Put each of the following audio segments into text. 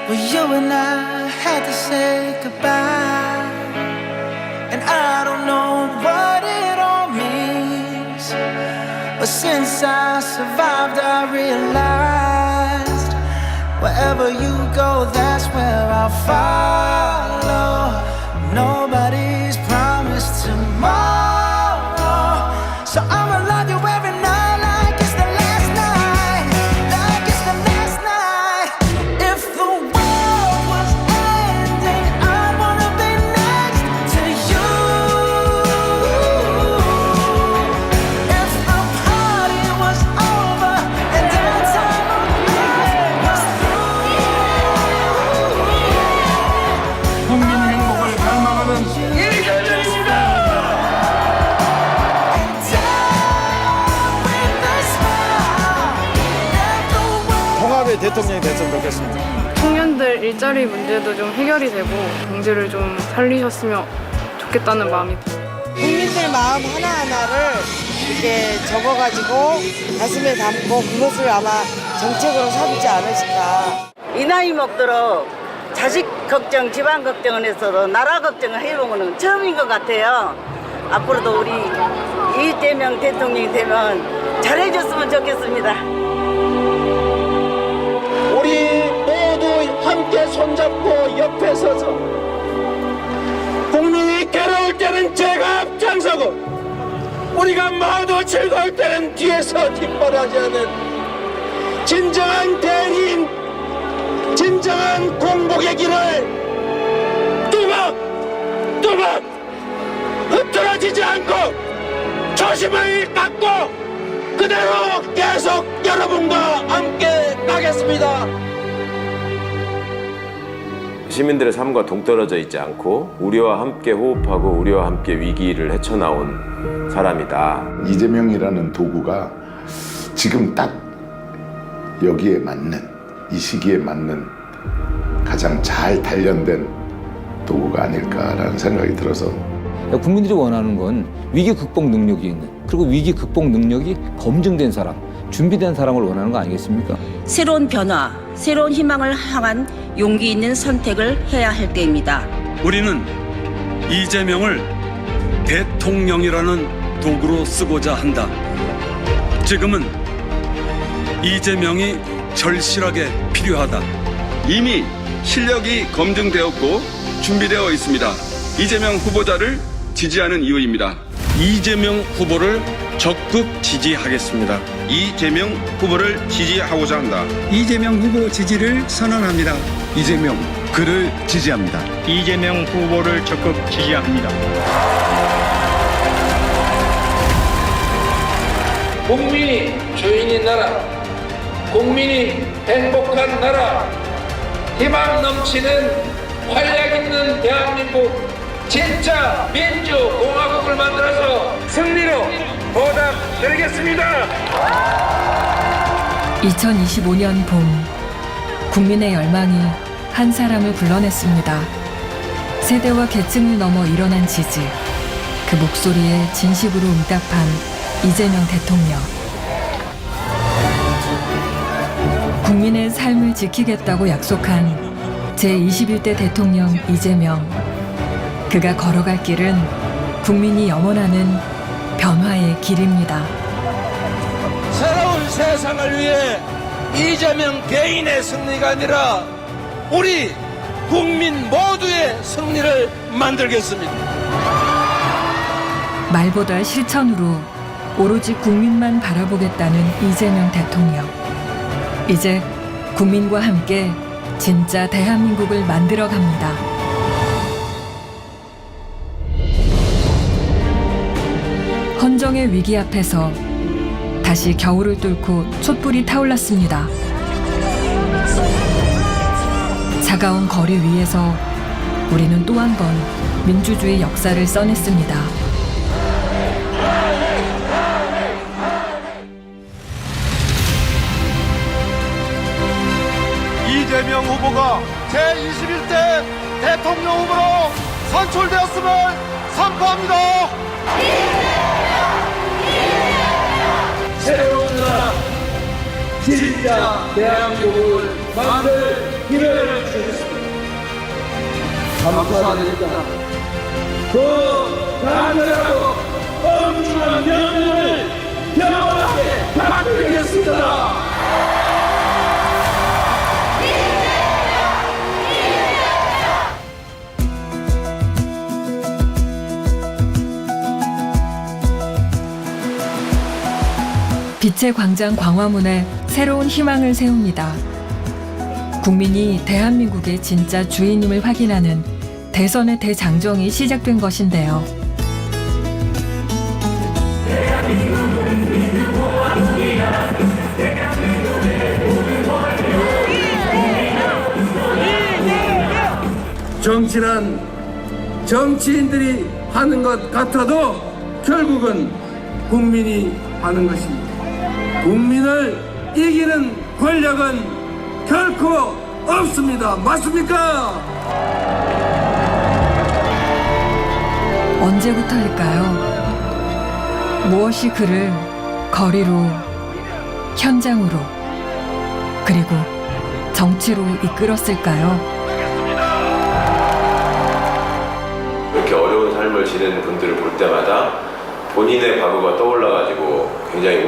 Well, you and I had to say goodbye, and I don't know what it all means, but since I survived I realized wherever you go, that's where I'll follow. Nobody's promised tomorrow, so I'ma love you every night like it's the last night, like it's the last night. If the world was ending, I'd wanna be next to you. If the party was over and our time on earth was through. 국민 행복을 갈망하는 이재명입니다. 통합의 대통령이 됐으면 좋겠습니다. 청년들 일자리 문제도 좀 해결이 되고 경제를 좀 살리셨으면 좋겠다는 마음이 들어요. 국민들 마음 하나하나를 이렇게 적어가지고 가슴에 담고 그것을 아마 정책으로 삼지 않으실까. 이 나이 먹도록 자식 걱정, 집안 걱정을 했어도 나라 걱정을 해본 거는 처음인 것 같아요. 앞으로도 우리 이재명 대통령이 되면 잘해줬으면 좋겠습니다. 우리 모두 함께 손잡고 옆에 서서 국민이 괴로울 때는 제가 앞장서고 우리가 모두 즐거울 때는 뒤에서 뒷바라지하는 진정한 대리인, 진정한 공복의 길을 뚜벅뚜벅 흐트러지지 않고 초심을 갖고 그대로 계속 여러분과 함께 가겠습니다. 시민들의 삶과 동떨어져 있지 않고 우리와 함께 호흡하고 우리와 함께 위기를 헤쳐나온 사람이다. 이재명이라는 도구가 지금 딱 여기에 맞는, 이 시기에 맞는 가장 잘 단련된 도구가 아닐까라는 생각이 들어서 국민들이 원하는 건 위기 극복 능력이 있는, 그리고 위기 극복 능력이 검증된 사람, 준비된 사람을 원하는 거 아니겠습니까? 새로운 변화, 새로운 희망을 향한 용기 있는 선택을 해야 할 때입니다. 우리는 이재명을 대통령이라는 도구로 쓰고자 한다. 지금은 이재명이 절실하게 필요하다. 이미 실력이 검증되었고 준비되어 있습니다. 이재명 후보자를 지지하는 이유입니다. 이재명 후보를 적극 지지하겠습니다. 이재명 후보를 지지하고자 한다. 이재명 후보 지지를 선언합니다. 이재명 그를 지지합니다. 이재명 후보를 적극 지지합니다. 국민이 주인인 나라, 국민이 행복한 나라, 희망 넘치는 활력 있는 대한민국, 진짜 민주공화국을 만들어서 승리로 보답드리겠습니다. 2025년 봄, 국민의 열망이 한 사람을 불러냈습니다. 세대와 계층을 넘어 일어난 지지, 그 목소리에 진심으로 응답한 이재명 대통령. 국민의 삶을 지키겠다고 약속한 제21대 대통령 이재명. 그가 걸어갈 길은 국민이 염원하는 변화의 길입니다. 새로운 세상을 위해 이재명 개인의 승리가 아니라 우리 국민 모두의 승리를 만들겠습니다. 말보다 실천으로 오로지 국민만 바라보겠다는 이재명 대통령. 이제 국민과 함께 진짜 대한민국을 만들어 갑니다. 헌정의 위기 앞에서 다시 겨울을 뚫고 촛불이 타올랐습니다. 차가운 거리 위에서 우리는 또 한 번 민주주의 역사를 써냈습니다. 이재명 후보가 제21대 대통령 후보로 선출되었음을 선포합니다. 새로운 나라, 진짜 대한민국을 만들 기회를 주십시오. 감사드립니다. 그 간절하고 엄중한 명령을 평화하게 받들겠습니다. 빛의 광장 광화문에 새로운 희망을 세웁니다. 국민이 대한민국의 진짜 주인임을 확인하는 대선의 대장정이 시작된 것인데요. 정치란 정치인들이 하는 것 같아도 결국은 국민이 하는 것입니다. 국민을 이기는 권력은 결코 없습니다. 맞습니까? 언제부터일까요? 무엇이 그를 거리로, 현장으로, 그리고 정치로 이끌었을까요? 이렇게 어려운 삶을 지내는 분들을 볼 때마다 본인의 과거가 떠올라가지고 굉장히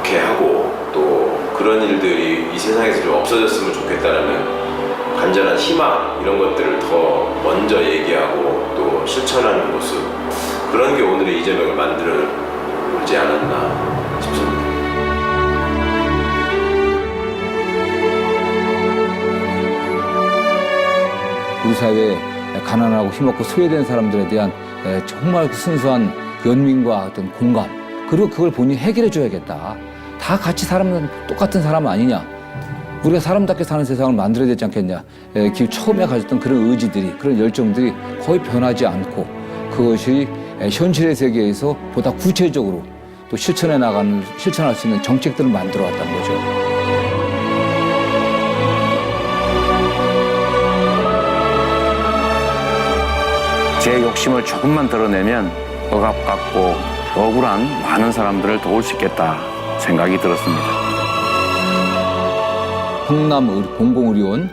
울컥해하고 또 그런 일들이 이 세상에서 좀 없어졌으면 좋겠다라는 간절한 희망 이런 것들을 더 먼저 얘기하고 또 실천하는 모습 그런 게 오늘의 이재명을 만들지 않았나 싶습니다. 우리 사회에 가난하고 힘없고 소외된 사람들에 대한 정말 순수한 연민과 어떤 공감 그리고 그걸 본인이 해결해 줘야겠다. 다 같이 사람은 똑같은 사람 아니냐. 우리가 사람답게 사는 세상을 만들어야 되지 않겠냐. 처음에 가졌던 그런 의지들이 그런 열정들이 거의 변하지 않고 그것이 현실의 세계에서 보다 구체적으로 또 실천할 수 있는 정책들을 만들어 왔다는 거죠. 제 욕심을 조금만 드러내면 억압 갖고 억울한 많은 사람들을 도울 수 있겠다 생각이 들었습니다. 성남 공공의료원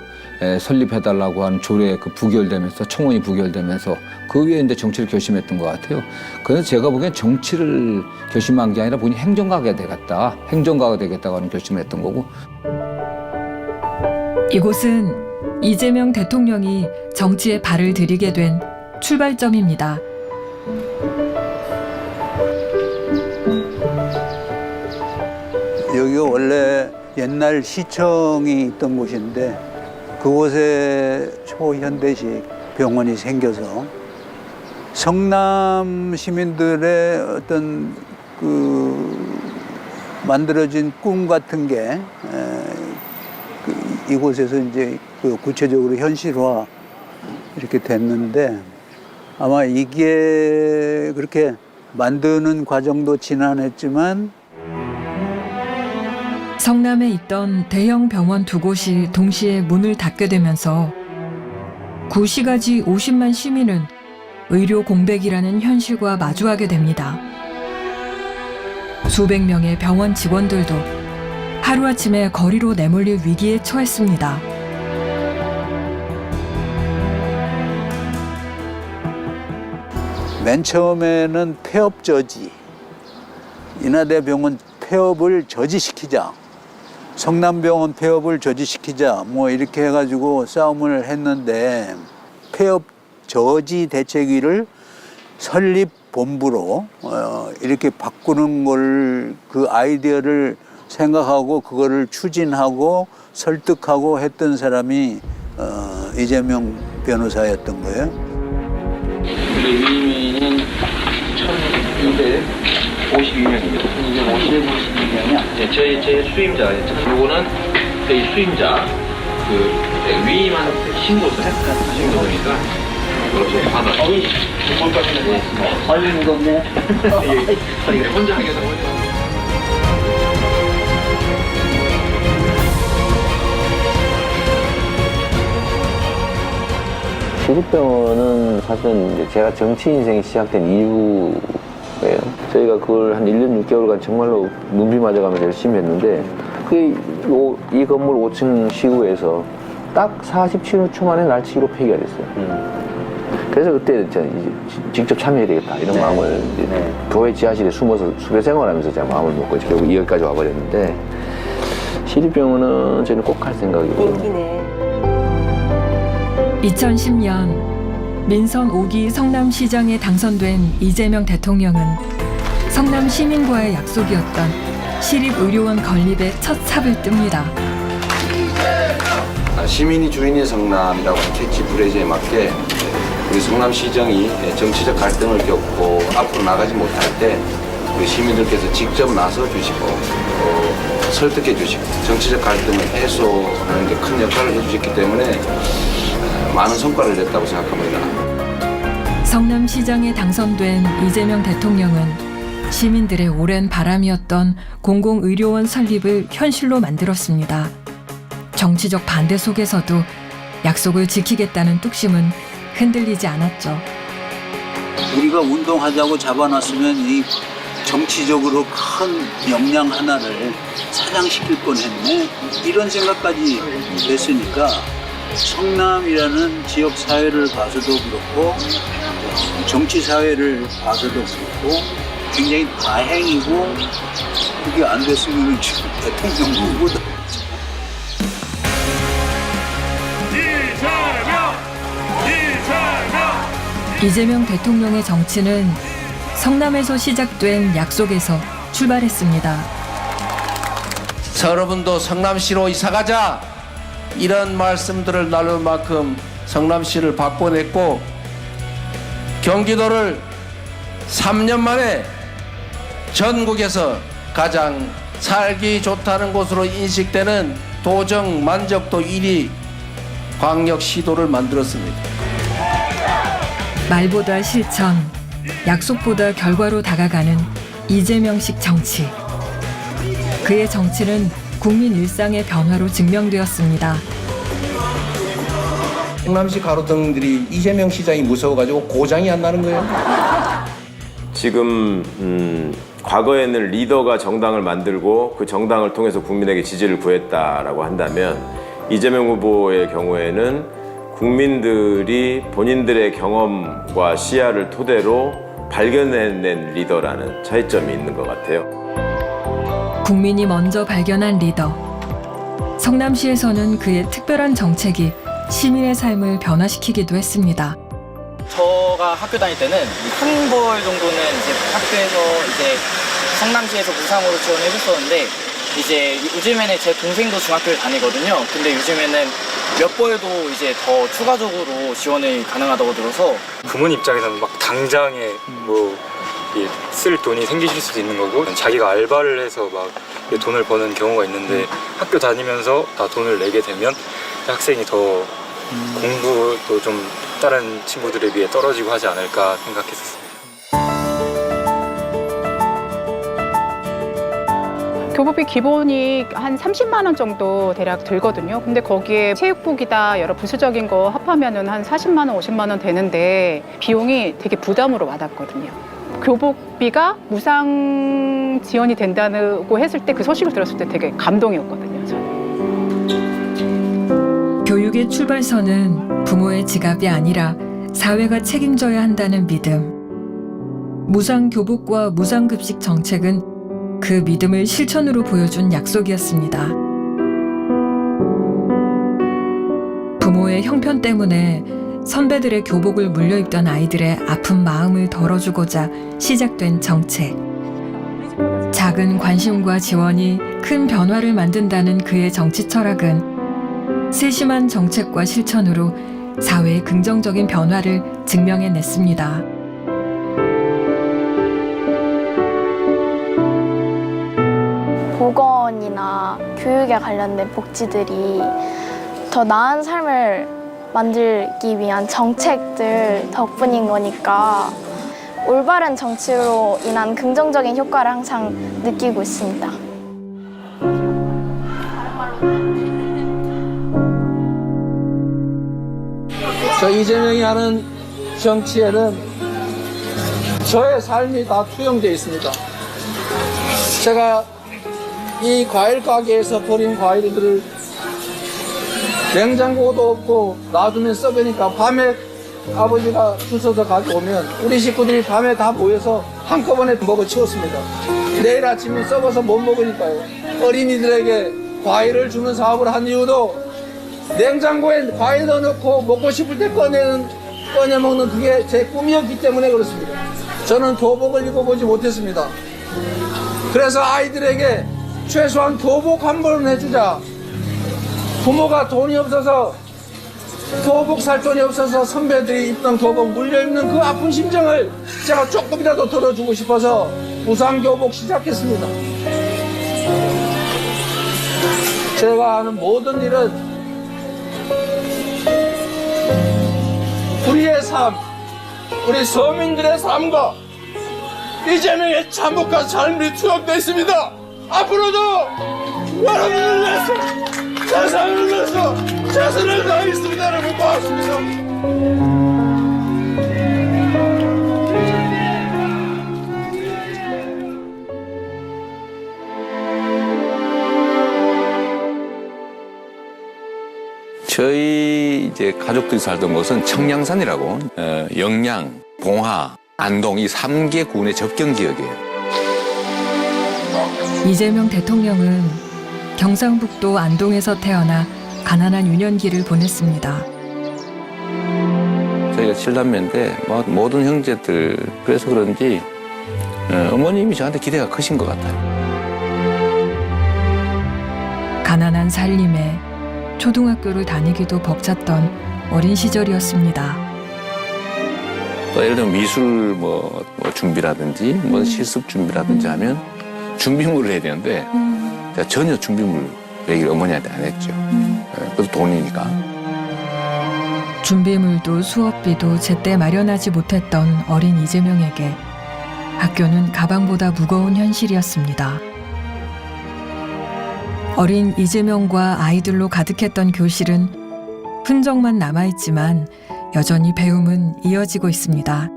설립해달라고 하는 조례 부결되면서 청원이 부결되면서 그 위에 이제 정치를 결심했던 것 같아요. 그래서 제가 보기엔 정치를 결심한 게 아니라 본인이 행정가가 되겠다, 행정가가 되겠다고 하는 결심을 했던 거고. 이곳은 이재명 대통령이 정치에 발을 들이게 된 출발점입니다. 여기가 원래 옛날 시청이 있던 곳인데 그곳에 초현대식 병원이 생겨서 성남 시민들의 어떤 만들어진 꿈 같은 게 이곳에서 이제 구체적으로 현실화 이렇게 됐는데 아마 이게 그렇게 만드는 과정도 지난했지만 성남에 있던 대형 병원 두 곳이 동시에 문을 닫게 되면서 구시가지 50만 시민은 의료 공백이라는 현실과 마주하게 됩니다. 수백 명의 병원 직원들도 하루아침에 거리로 내몰릴 위기에 처했습니다. 맨 처음에는 폐업 저지, 인하대병원 폐업을 저지시키자, 성남병원 폐업을 저지시키자 뭐 이렇게 해가지고 싸움을 했는데 폐업 저지 대책위를 설립본부로 이렇게 바꾸는 걸 그 아이디어를 생각하고 그거를 추진하고 설득하고 했던 사람이 이재명 변호사였던 거예요. 우리 위민은 1252명입니다. 252명이요? 네, 제 수임자. 요거는 저희 수임자, 위임한 신고서니까, 그렇게 받아. 얼른 무겁네. 혼자 하게 되고. 시립병원은 사실은 이제 제가 정치 인생이 시작된 이유예요. 저희가 그걸 한 1년 6개월간 정말로 눈비 맞아가면서 열심히 했는데 그게 이 건물 5층 시구에서 딱 47초 만에 날치기로 폐기가 됐어요. 그래서 그때 직접 참여해야 되겠다 이런 마음을 이제 교회 지하실에 숨어서 수배 생활하면서 제가 마음을 먹고 결국 여기까지 와버렸는데 시립병원은 저는 꼭 할 생각이고. 2010년 민선 5기 성남시장에 당선된 이재명 대통령은 성남 시민과의 약속이었던 시립의료원 건립에 첫 삽을 뜹니다. 시민이 주인인 성남이라고 캐치프레이즈에 맞게 우리 성남시정이 정치적 갈등을 겪고 앞으로 나가지 못할 때 우리 시민들께서 직접 나서 주시고 설득해 주시고 정치적 갈등을 해소하는 데 큰 역할을 해주셨기 때문에 많은 성과를 냈다고 생각합니다. 성남시장에 당선된 이재명 대통령은 시민들의 오랜 바람이었던 공공의료원 설립을 현실로 만들었습니다. 정치적 반대 속에서도 약속을 지키겠다는 뚝심은 흔들리지 않았죠. 우리가 운동하자고 잡아놨으면 이 정치적으로 큰 역량 하나를 사장시킬 뻔했네. 이런 생각까지 됐으니까 성남이라는 지역 사회를 봐서도 그렇고 정치 사회를 봐서도 그렇고 굉장히 다행이고 그게 안 됐으면 지금 대통령 후보다. 이재명 대통령의 정치는 성남에서 시작된 약속에서 출발했습니다. 여러분도 성남시로 이사가자 이런 말씀들을 나눌 만큼 성남시를 바꿔냈고 경기도를 3년 만에 전국에서 가장 살기 좋다는 곳으로 인식되는 도정 만족도 1위 광역시도를 만들었습니다. 말보다 실천, 약속보다 결과로 다가가는 이재명식 정치. 그의 정치는 국민 일상의 변화로 증명되었습니다. 성남시 가로등들이 이재명 시장이 무서워가지고 고장이 안 나는 거예요. 지금 과거에는 리더가 정당을 만들고 그 정당을 통해서 국민에게 지지를 구했다라고 한다면 이재명 후보의 경우에는 국민들이 본인들의 경험과 시야를 토대로 발견해낸 리더라는 차이점이 있는 것 같아요. 국민이 먼저 발견한 리더. 성남시에서는 그의 특별한 정책이 시민의 삶을 변화시키기도 했습니다. 제가 학교 다닐 때는 한 벌 정도는 이제 학교에서 이제 성남시에서 무상으로 지원을 해줬었는데 이제 요즘에는 제 동생도 중학교를 다니거든요. 근데 요즘에는 몇 벌도 이제 더 추가적으로 지원이 가능하다고 들어서 부모님 입장에서는 막 당장에 뭐 쓸 돈이 생기실 수도 있는 거고 자기가 알바를 해서 막 돈을 버는 경우가 있는데 학교 다니면서 다 돈을 내게 되면 학생이 더 공부도 좀 다른 친구들에 비해 떨어지고 하지 않을까 생각했었습니다. 교복비 기본이 한 30만 원 정도 대략 들거든요. 근데 거기에 체육복이다 여러 부수적인 거 합하면은 한 40만 원, 50만 원 되는데 비용이 되게 부담으로 와닿거든요. 교복비가 무상 지원이 된다고 했을 때 그 소식을 들었을 때 되게 감동이었거든요. 저는. 교육의 출발선은 부모의 지갑이 아니라 사회가 책임져야 한다는 믿음. 무상 교복과 무상 급식 정책은 그 믿음을 실천으로 보여준 약속이었습니다. 부모의 형편 때문에 선배들의 교복을 물려입던 아이들의 아픈 마음을 덜어주고자 시작된 정책. 작은 관심과 지원이 큰 변화를 만든다는 그의 정치 철학은 세심한 정책과 실천으로 사회의 긍정적인 변화를 증명해냈습니다. 보건이나 교육에 관련된 복지들이 더 나은 삶을 만들기 위한 정책들 덕분인 거니까 올바른 정치로 인한 긍정적인 효과를 항상 느끼고 있습니다. 저 이재명이 하는 정치에는 저의 삶이 다 투영되어 있습니다. 제가 이 과일 가게에서 버린 과일들을 냉장고도 없고 놔두면 썩으니까 밤에 아버지가 주워서 가져오면 우리 식구들이 밤에 다 모여서 한꺼번에 먹어 치웠습니다. 내일 아침에 썩어서 못 먹으니까요. 어린이들에게 과일을 주는 사업을 한 이유도 냉장고에 과일 넣어놓고 먹고 싶을 때 꺼내 먹는 그게 제 꿈이었기 때문에 그렇습니다. 저는 교복을 입어보지 못했습니다. 그래서 아이들에게 최소한 교복 한 번은 해주자. 부모가 돈이 없어서 교복 살 돈이 없어서 선배들이 입던 교복 물려입는 그 아픈 심정을 제가 조금이라도 덜어주고 싶어서 무상교복 시작했습니다. 제가 하는 모든 일은 우리의 삶, 우리 서민들의 삶과 이재명의 참혹한 삶이 투영되어 있습니다. 앞으로도 여러분을 위해서 세상을 위해서 최선을 다하겠습니다. 여러분 고맙습니다. 저희 이제 가족들이 살던 곳은 청량산이라고 영양, 봉화, 안동 이 3개 군의 접경 지역이에요. 이재명 대통령은 경상북도 안동에서 태어나 가난한 유년기를 보냈습니다. 저희가 7남매인데 모든 형제들 그래서 그런지 어머님이 저한테 기대가 크신 것 같아요. 가난한 살림에 초등학교를 다니기도 벅찼던 어린 시절이었습니다. 또 예를 들면 미술 뭐 준비라든지 뭐 실습 준비라든지 하면 준비물을 해야 되는데 제가 전혀 준비물 얘기를 어머니한테 안 했죠. 그것도 돈이니까. 준비물도 수업비도 제때 마련하지 못했던 어린 이재명에게 학교는 가방보다 무거운 현실이었습니다. 어린 이재명과 아이들로 가득했던 교실은 흔적만 남아있지만 여전히 배움은 이어지고 있습니다.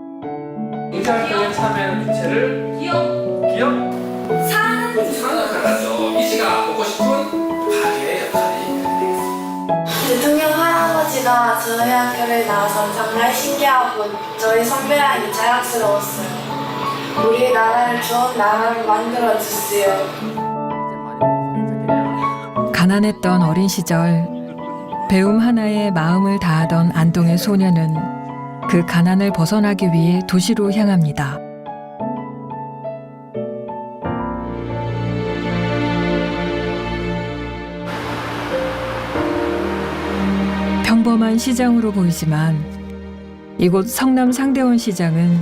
인사활동에 참여하는 주체를 기억? 사는 역할하죠. 이지가 보고 싶은 가게의 역할이 되겠습니다. 대통령 할아버지가 저희 학교를 나와서 정말 신기하고 저희 선배랑이 자랑스러웠어요. 우리나라를 좋은 나라로 만들어주세요. 가난했던 어린 시절 배움 하나에 마음을 다하던 안동의 소녀는 그 가난을 벗어나기 위해 도시로 향합니다. 평범한 시장으로 보이지만 이곳 성남 상대원 시장은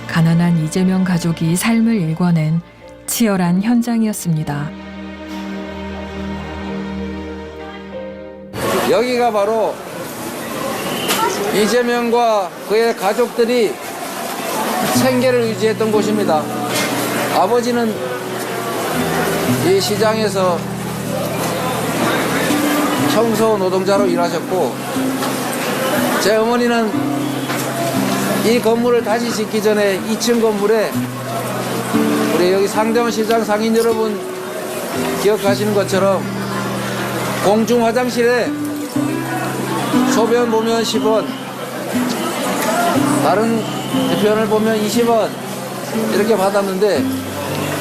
가난한 이재명 가족이 삶을 일궈낸 치열한 현장이었습니다. 여기가 바로 이재명과 그의 가족들이 생계를 유지했던 곳입니다. 아버지는 이 시장에서 청소 노동자로 일하셨고 제 어머니는 이 건물을 다시 짓기 전에 2층 건물에 우리 여기 상대원 시장 상인 여러분 기억하시는 것처럼 공중 화장실에 소변 보면 10원, 다른 대표현을 보면 20원 이렇게 받았는데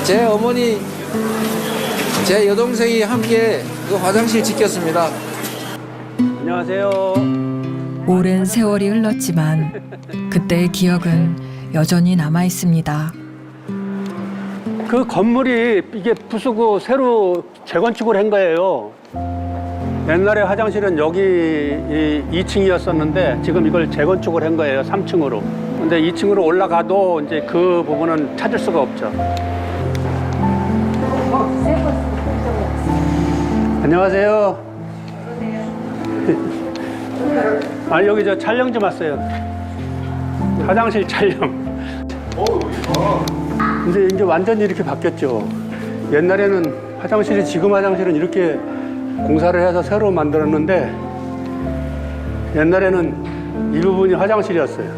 제 어머니, 제 여동생이 함께 그 화장실 지켰습니다. 안녕하세요. 오랜 세월이 흘렀지만 그때의 기억은 여전히 남아 있습니다. 그 건물이 이게 부수고 새로 재건축을 한 거예요. 옛날에 화장실은 여기 2층이었었는데 지금 이걸 재건축을 한 거예요. 3층으로. 근데 2층으로 올라가도 이제 그 부분은 찾을 수가 없죠. 안녕하세요. 아, 여기 저 촬영 좀 왔어요. 화장실 촬영. 근데 이제 완전히 이렇게 바뀌었죠. 옛날에는 화장실이 지금 화장실은 이렇게 공사를 해서 새로 만들었는데 옛날에는 이 부분이 화장실이었어요.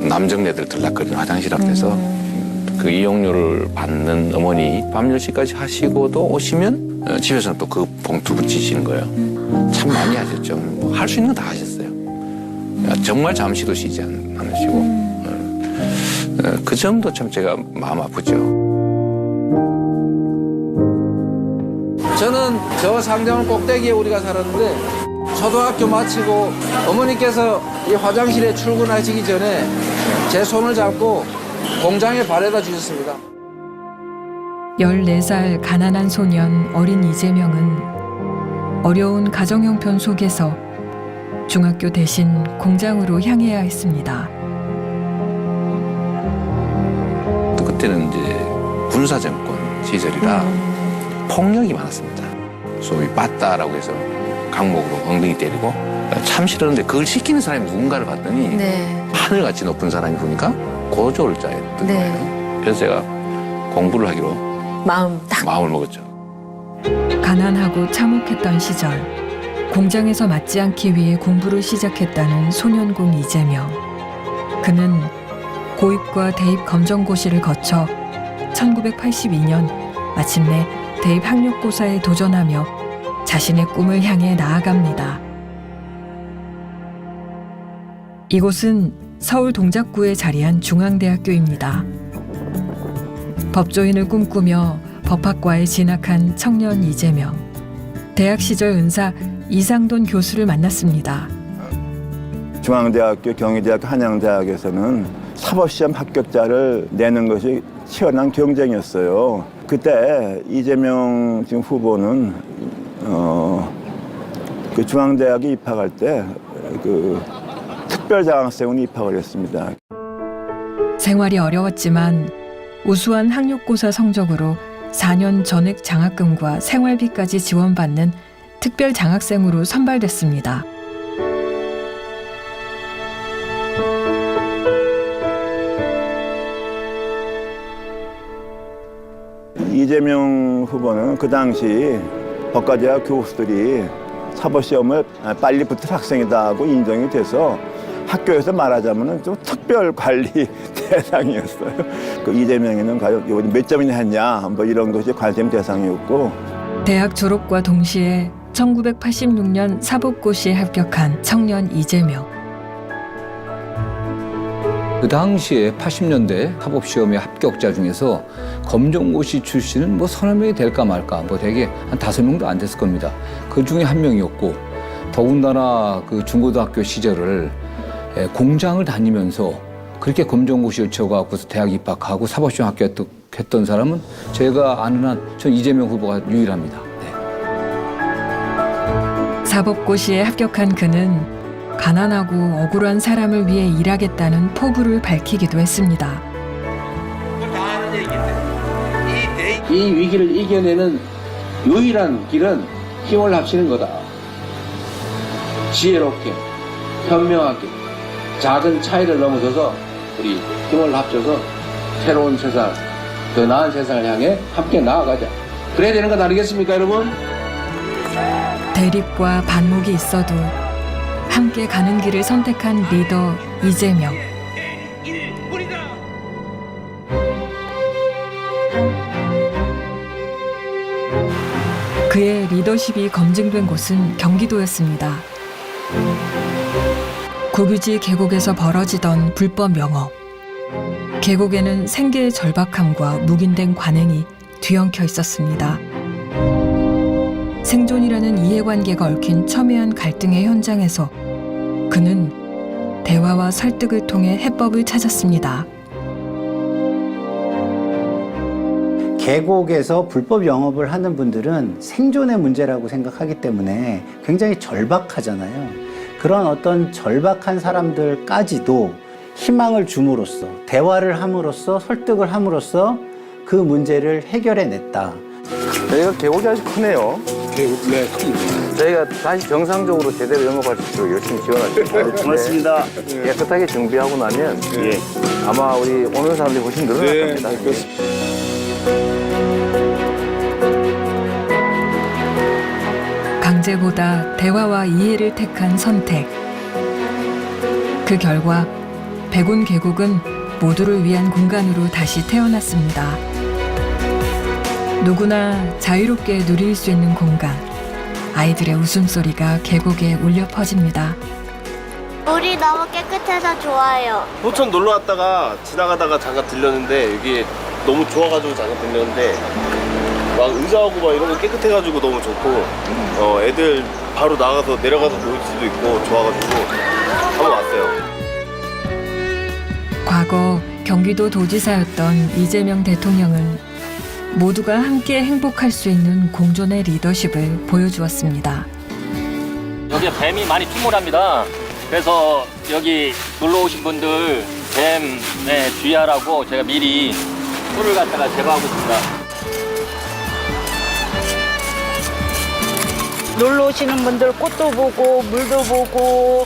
남정네들 들락거리는 화장실 앞에서 그 이용료를 받는 어머니 밤 10시까지 하시고도 오시면 집에서는 또 그 봉투 붙이시는 거예요. 참 많이 하셨죠. 뭐 할 수 있는 거 다 하셨어요. 정말 잠시도 쉬지 않으시고 그 점도 참 제가 마음 아프죠. 저는 저 상정을 꼭대기에 우리가 살았는데 초등학교 마치고 어머니께서 이 화장실에 출근하시기 전에 제 손을 잡고 공장에 발에다 주셨습니다. 14살 가난한 소년 어린 이재명은 어려운 가정 형편 속에서 중학교 대신 공장으로 향해야 했습니다. 그때는 이제 군사정권 시절이라 폭력이 많았습니다. 소위 빠따라고 해서 강목으로 엉덩이 때리고 참 싫었는데 그걸 시키는 사람이 누군가를 봤더니 하늘같이 높은 사람이 보니까 고졸자였던 거예요. 그래서 제가 공부를 하기로 마음을 먹었죠. 가난하고 참혹했던 시절 공장에서 맞지 않기 위해 공부를 시작했다는 소년공 이재명. 그는 고입과 대입 검정고시를 거쳐 1982년 마침내 대입 학력고사에 도전하며 자신의 꿈을 향해 나아갑니다. 이곳은 서울 동작구에 자리한 중앙대학교입니다. 법조인을 꿈꾸며 법학과에 진학한 청년 이재명. 대학 시절 은사 이상돈 교수를 만났습니다. 중앙대학교, 경희대학교, 한양대학에서는 사법시험 합격자를 내는 것이 치열한 경쟁이었어요. 그때 이재명 지금 후보는 그 중앙대학에 입학할 때 그 특별장학생으로 입학을 했습니다. 생활이 어려웠지만 우수한 학력고사 성적으로 4년 전액 장학금과 생활비까지 지원받는 특별장학생으로 선발됐습니다. 이재명 후보는 그 당시 법과대학 교수들이 사법시험을 빨리 붙을 학생이다 하고 인정이 돼서 학교에서 말하자면 좀 특별 관리 대상이었어요. 그 이재명이는 과연 몇 점이나 했냐 뭐 이런 것이 관심 대상이었고 대학 졸업과 동시에 1986년 사법고시에 합격한 청년 이재명. 그 당시에 80년대 사법시험의 합격자 중에서 검정고시 출신은 뭐 서너 명이 될까 말까 뭐 되게 한 5명도 안 됐을 겁니다. 그 중에 한 명이었고 더군다나 그 중고등학교 시절을 공장을 다니면서 그렇게 검정고시를 쳐갖고서 대학 입학하고 사법시험 합격했던 사람은 제가 아는 한 전 이재명 후보가 유일합니다. 사법고시에 합격한 그는 가난하고 억울한 사람을 위해 일하겠다는 포부를 밝히기도 했습니다. 이 위기를 이겨내는 유일한 길은 힘을 합치는 거다. 지혜롭게, 현명하게, 작은 차이를 넘어서서 우리 힘을 합쳐서 새로운 세상, 더 나은 세상을 향해 함께 나아가자. 그래야 되는 것 아니겠습니까, 여러분? 대립과 반목이 있어도 함께 가는 길을 선택한 리더 이재명. 그의 리더십이 검증된 곳은 경기도였습니다. 국유지 계곡에서 벌어지던 불법 영업. 계곡에는 생계의 절박함과 묵인된 관행이 뒤엉켜 있었습니다. 생존이라는 이해관계가 얽힌 첨예한 갈등의 현장에서 그는 대화와 설득을 통해 해법을 찾았습니다. 계곡에서 불법 영업을 하는 분들은 생존의 문제라고 생각하기 때문에 굉장히 절박하잖아요. 그런 어떤 절박한 사람들까지도 희망을 줌으로써 대화를 함으로써 설득을 함으로써 그 문제를 해결해냈다. 여기가 계곡이 아주 크네요. 네, 저희가 다시 정상적으로 제대로 영업할 수 있도록 열심히 지원하겠습니다. 고맙습니다. 깨끗하게 정비하고 나면 아마 우리 오는 사람들이 훨씬 늘어날 겁니다. 강제보다 대화와 이해를 택한 선택. 그 결과 백운 계곡은 모두를 위한 공간으로 다시 태어났습니다. 누구나 자유롭게 누릴 수 있는 공간. 아이들의 웃음소리가 계곡에 울려 퍼집니다. 물이 너무 깨끗해서 좋아요. 포천 놀러 왔다가 지나가다가 잠깐 들렸는데 여기 너무 좋아가지고 잠깐 들렸는데 막 의자하고 막 이런 거 깨끗해가지고 너무 좋고 애들 바로 나가서 내려가서 놀 수도 있고 좋아가지고 한번 왔어요. 과거 경기도 도지사였던 이재명 대통령은 모두가 함께 행복할 수 있는 공존의 리더십을 보여주었습니다. 여기에 뱀이 많이 출몰합니다. 그래서 여기 놀러 오신 분들 뱀에 주의하라고 제가 미리 꿀을 갖다가 제거하고 있습니다. 놀러 오시는 분들 꽃도 보고 물도 보고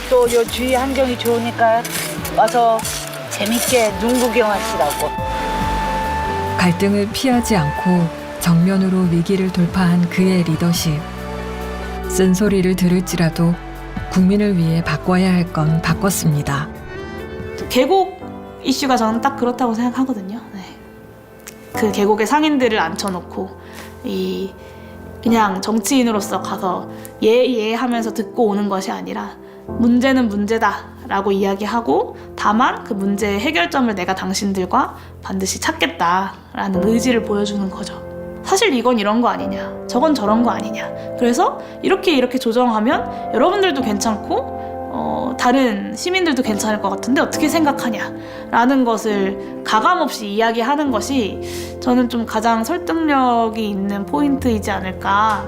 또 요 주위 환경이 좋으니까 와서 재밌게 눈 구경하시라고. 갈등을 피하지 않고 정면으로 위기를 돌파한 그의 리더십. 쓴소리를 들을지라도 국민을 위해 바꿔야 할 건 바꿨습니다. 계곡 이슈가 저는 딱 그렇다고 생각하거든요. 네. 그 계곡에 상인들을 앉혀놓고 그냥 정치인으로서 가서 예 하면서 듣고 오는 것이 아니라 문제는 문제다라고 이야기하고 다만 그 문제의 해결점을 내가 당신들과 반드시 찾겠다라는 의지를 보여주는 거죠. 사실 이건 이런 거 아니냐, 저건 저런 거 아니냐. 그래서 이렇게 조정하면 여러분들도 괜찮고 다른 시민들도 괜찮을 것 같은데 어떻게 생각하냐라는 것을 가감없이 이야기하는 것이 저는 좀 가장 설득력이 있는 포인트이지 않을까.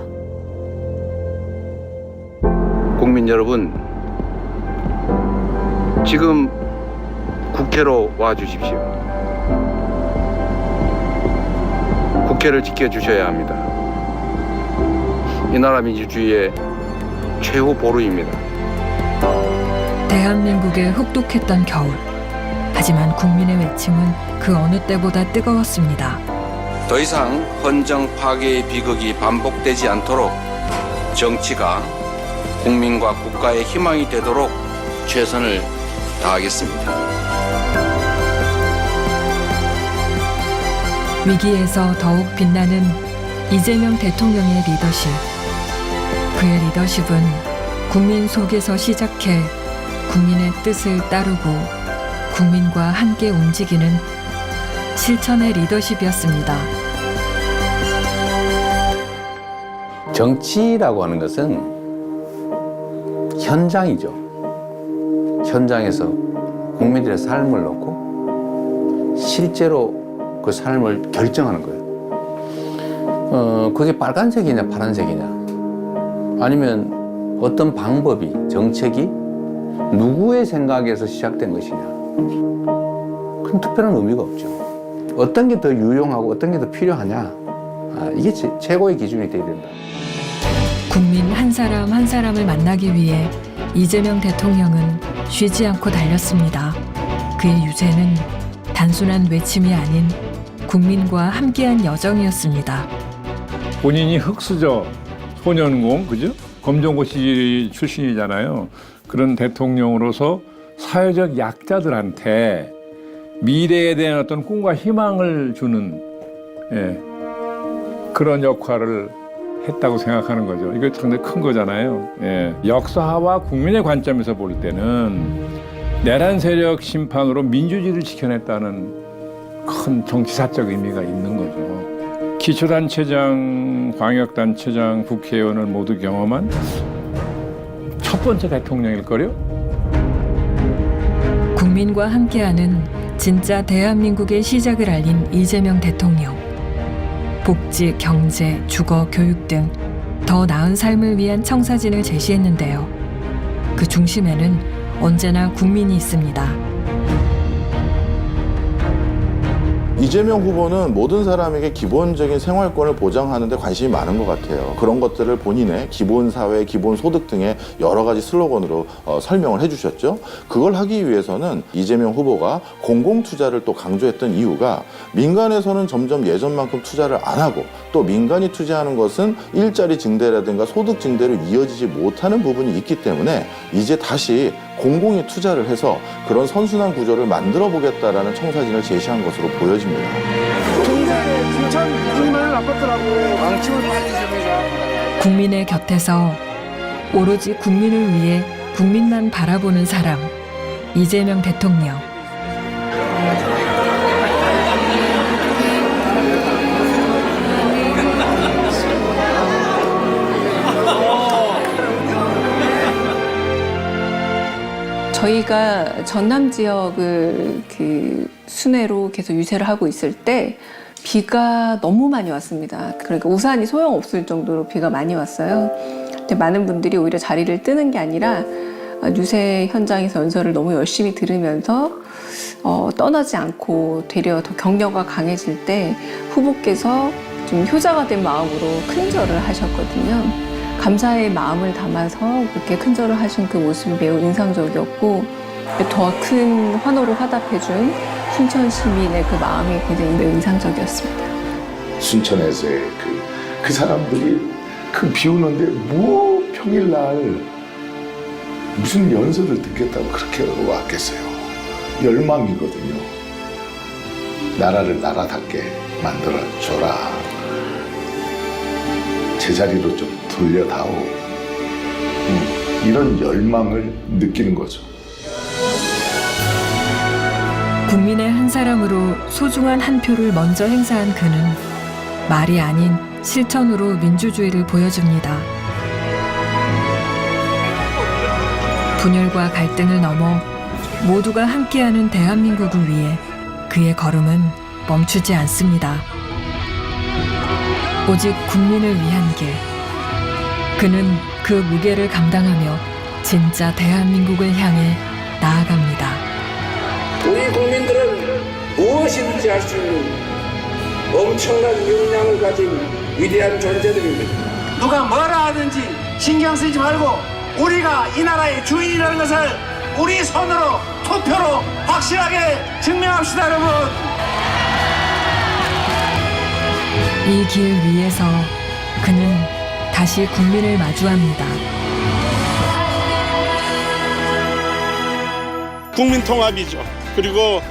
국민 여러분, 지금 국회로 와 주십시오. 국회를 지켜주셔야 합니다. 이 나라 민주주의의 최후 보루입니다. 대한민국에 혹독했던 겨울. 하지만 국민의 외침은 그 어느 때보다 뜨거웠습니다. 더 이상 헌정 파괴의 비극이 반복되지 않도록 정치가 국민과 국가의 희망이 되도록 최선을 다하겠습니다. 위기에서 더욱 빛나는 이재명 대통령의 리더십. 그의 리더십은 국민 속에서 시작해 국민의 뜻을 따르고 국민과 함께 움직이는 실천의 리더십이었습니다. 정치라고 하는 것은 현장이죠. 현장에서 국민들의 삶을 놓고 실제로 그 삶을 결정하는 거예요. 그게 빨간색이냐 파란색이냐 아니면 어떤 방법이 정책이 누구의 생각에서 시작된 것이냐 큰 특별한 의미가 없죠. 어떤 게 더 유용하고 어떤 게 더 필요하냐 이게 최고의 기준이 돼야 된다. 국민 한 사람 한 사람을 만나기 위해 이재명 대통령은 쉬지 않고 달렸습니다. 그의 유세는 단순한 외침이 아닌 국민과 함께한 여정이었습니다. 본인이 흑수저 소년공, 그죠? 검정고시 출신이잖아요. 그런 대통령으로서 사회적 약자들한테 미래에 대한 어떤 꿈과 희망을 주는 그런 역할을 했다고 생각하는 거죠. 이거 상당히 큰 거잖아요. 역사와 국민의 관점에서 볼 때는 내란 세력 심판으로 민주주의를 지켜냈다는 큰 정치사적 의미가 있는 거죠. 기초단체장, 광역단체장, 국회의원을 모두 경험한 첫 번째 대통령일걸요? 국민과 함께하는 진짜 대한민국의 시작을 알린 이재명 대통령. 복지, 경제, 주거, 교육 등 더 나은 삶을 위한 청사진을 제시했는데요. 그 중심에는 언제나 국민이 있습니다. 이재명 후보는 모든 사람에게 기본적인 생활권을 보장하는 데 관심이 많은 것 같아요. 그런 것들을 본인의 기본사회, 기본소득 등의 여러 가지 슬로건으로 설명을 해주셨죠. 그걸 하기 위해서는 이재명 후보가 공공투자를 또 강조했던 이유가 민간에서는 점점 예전만큼 투자를 안 하고 또 민간이 투자하는 것은 일자리 증대라든가 소득 증대로 이어지지 못하는 부분이 있기 때문에 이제 다시 공공이 투자를 해서 그런 선순환 구조를 만들어 보겠다라는 청사진을 제시한 것으로 보여집니다. 부천 6만 아팠더라고. 망침을 빨리 줍니다. 국민의 곁에서 오로지 국민을 위해 국민만 바라보는 사람, 이재명 대통령. 저희가 전남 지역을 그 순회로 계속 유세를 하고 있을 때 비가 너무 많이 왔습니다. 그러니까 우산이 소용없을 정도로 비가 많이 왔어요. 근데 많은 분들이 오히려 자리를 뜨는 게 아니라 유세 현장에서 연설을 너무 열심히 들으면서 떠나지 않고 되려 더 격려가 강해질 때 후보께서 좀 효자가 된 마음으로 큰절을 하셨거든요. 감사의 마음을 담아서 그렇게 큰절을 하신 그 모습이 매우 인상적이었고 더 큰 환호를 화답해준 순천 시민의 그 마음이 굉장히 매우 인상적이었습니다. 순천에서의 그 사람들이 그 비 오는데 뭐 평일날 무슨 연설을 듣겠다고 그렇게 왔겠어요. 열망이거든요. 나라를 나라답게 만들어줘라. 제자리로 좀 돌려다오. 이런 열망을 느끼는 거죠. 국민의 한 사람으로 소중한 한 표를 먼저 행사한 그는 말이 아닌 실천으로 민주주의를 보여줍니다. 분열과 갈등을 넘어 모두가 함께하는 대한민국을 위해 그의 걸음은 멈추지 않습니다. 오직 국민을 위한 길. 그는 그 무게를 감당하며 진짜 대한민국을 향해 나아갑니다. 우리 국민들은 무엇이든지 할 수 있는 엄청난 역량을 가진 위대한 존재들입니다. 누가 뭐라 하든지 신경 쓰지 말고 우리가 이 나라의 주인이라는 것을 우리 손으로 투표로 확실하게 증명합시다, 여러분. 이 길 위에서 그는 다시 국민을 마주합니다. 국민 통합이죠. 그리고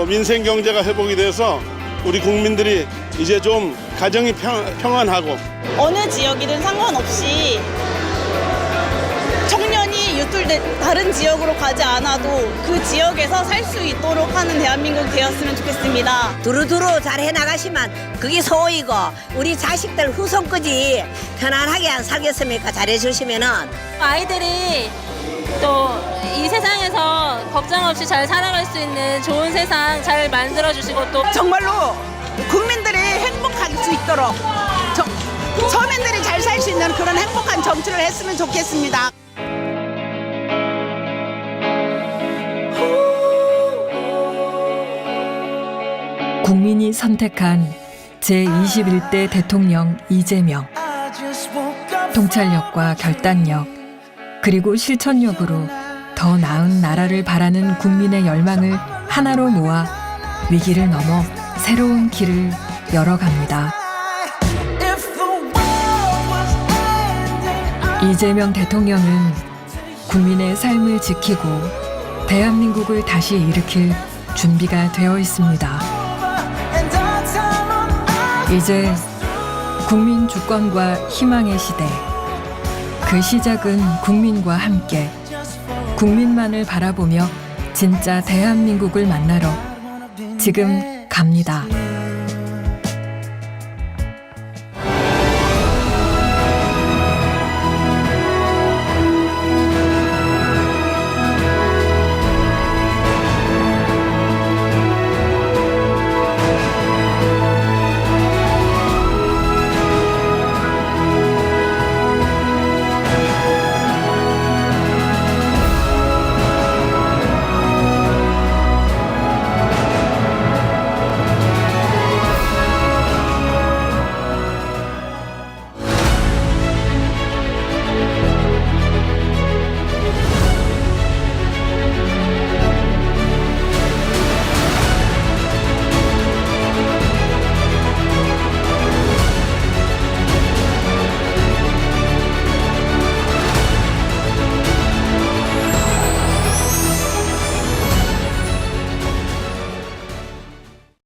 민생 경제가 회복이 돼서 우리 국민들이 이제 좀 가정이 평안하고 어느 지역이든 상관없이 청년이 다른 지역으로 가지 않아도 그 지역에서 살 수 있도록 하는 대한민국이 되었으면 좋겠습니다. 두루두루 잘 해나가시면 그게 소이고 우리 자식들 후손까지 편안하게 안 살겠습니까? 잘해주시면은 아이들이 또 이 세상에서 걱정 없이 잘 살아갈 수 있는 좋은 세상 잘 만들어주시고 또 정말로 국민들이 행복할 수 있도록 서민들이 잘 살 수 있는 그런 행복한 정치를 했으면 좋겠습니다. 국민이 선택한 제21대 대통령 이재명. 통찰력과 결단력, 그리고 실천력으로 더 나은 나라를 바라는 국민의 열망을 하나로 모아 위기를 넘어 새로운 길을 열어갑니다. 이재명 대통령은 국민의 삶을 지키고 대한민국을 다시 일으킬 준비가 되어 있습니다. 이제 국민 주권과 희망의 시대. 그 시작은 국민과 함께 국민만을 바라보며 진짜 대한민국을 만나러 지금 갑니다.